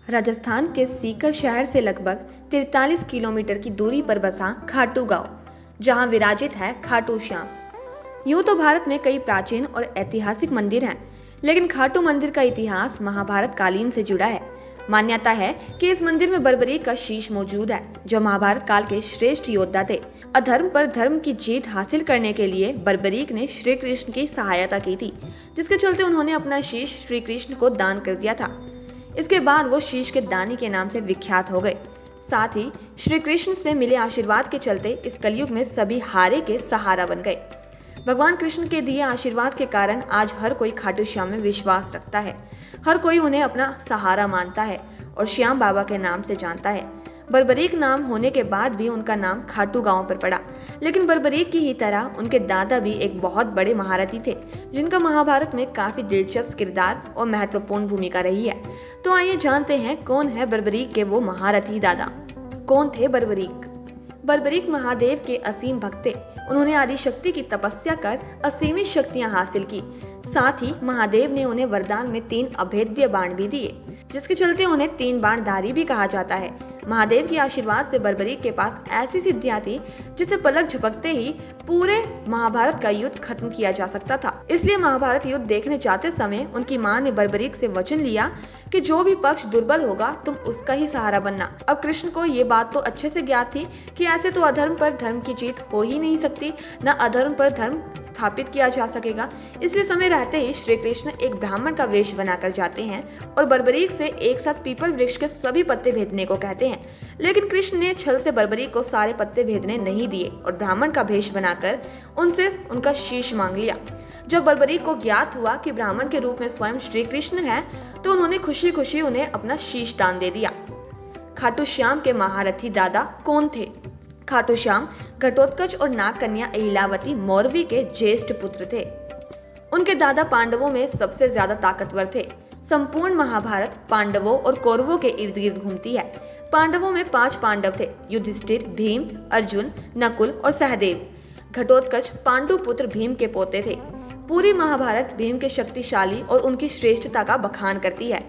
राजस्थान के सीकर शहर से लगभग 43 किलोमीटर की दूरी पर बसा खाटू गांव, जहां विराजित है खाटू श्याम। यूं तो भारत में कई प्राचीन और ऐतिहासिक मंदिर हैं, लेकिन खाटू मंदिर का इतिहास महाभारत कालीन से जुड़ा है। मान्यता है कि इस मंदिर में बर्बरीक का शीश मौजूद है, जो महाभारत काल के श्रेष्ठ योद्धा थे। अधर्म पर धर्म की जीत हासिल करने के लिए बर्बरीक ने श्री कृष्ण की सहायता की थी, जिसके चलते उन्होंने अपना शीश श्री कृष्ण को दान कर दिया था। इसके बाद वो शीश के दानी के नाम से विख्यात हो गए। साथ ही श्री कृष्ण से मिले आशीर्वाद के चलते इस कलयुग में सभी हारे के सहारा बन गए। भगवान कृष्ण के दिए आशीर्वाद के कारण आज हर कोई खाटू श्याम में विश्वास रखता है। हर कोई उन्हें अपना सहारा मानता है और श्याम बाबा के नाम से जानता है। बर्बरीक नाम होने के बाद भी उनका नाम खाटू गांव पर पड़ा, लेकिन बर्बरीक की ही तरह उनके दादा भी एक बहुत बड़े महारथी थे, जिनका महाभारत में काफी दिलचस्प किरदार और महत्वपूर्ण भूमिका रही है। तो आइए जानते हैं कौन है बर्बरीक के वो महारथी दादा। कौन थे बर्बरीक? बर्बरीक महादेव के असीम भक्त थे। उन्होंने आदि शक्ति की तपस्या कर असीमित शक्तियां हासिल की। साथ ही महादेव ने उन्हें वरदान में 3 अभेद्य बाण भी दिए, जिसके चलते उन्हें 3 बाणधारी भी कहा जाता है। महादेव के आशीर्वाद से बर्बरीक के पास ऐसी सिद्धियां थी जिसे पलक झपकते ही पूरे महाभारत का युद्ध खत्म किया जा सकता था। इसलिए महाभारत युद्ध देखने जाते समय उनकी मां ने बर्बरीक से वचन लिया कि जो भी पक्ष दुर्बल होगा तुम उसका ही सहारा बनना। अब कृष्ण को ये बात तो अच्छे से ज्ञात थी कि ऐसे तो अधर्म पर धर्म की जीत हो ही नहीं सकती, न अधर्म पर धर्म स्थापित किया जा सकेगा। इसलिए समय रहते ही श्री कृष्ण एक ब्राह्मण का वेश बनाकर जाते हैं और बर्बरीक से एक साथ पीपल वृक्ष के सभी पत्ते भेदने को कहते हैं। लेकिन कृष्ण ने छल से बर्बरीक को सारे पत्ते भेदने नहीं दिए और ब्राह्मण का वेश बनाकर उनसे उनका शीश मांग लिया। जब बर्बरीक को ज्ञात हुआ कि ब्राह्मण के रूप में स्वयं श्री कृष्ण है, तो उन्होंने खुशी खुशी उन्हें अपना शीश दान दे दिया। खाटू श्याम के महारथी दादा कौन थे? खाटू श्याम घटोत्कच और नाग कन्या अहिलावती मौर्वी के ज्येष्ठ पुत्र थे। उनके दादा पांडवों में सबसे ज्यादा ताकतवर थे। संपूर्ण महाभारत पांडवों और कौरवों के इर्द गिर्द घूमती है। पांडवों में 5 पांडव थे: युधिष्ठिर, भीम, अर्जुन, नकुल और सहदेव। घटोत्कच पांडु पुत्र भीम के पोते थे। पूरी महाभारत भीम के शक्तिशाली और उनकी श्रेष्ठता का बखान करती है।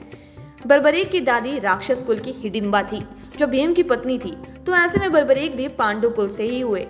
बर्बरीक की दादी राक्षस कुल की हिडिंबा थी, जो भीम की पत्नी थी, तो ऐसे में बर्बरीक भी पांडु कुल से ही हुए।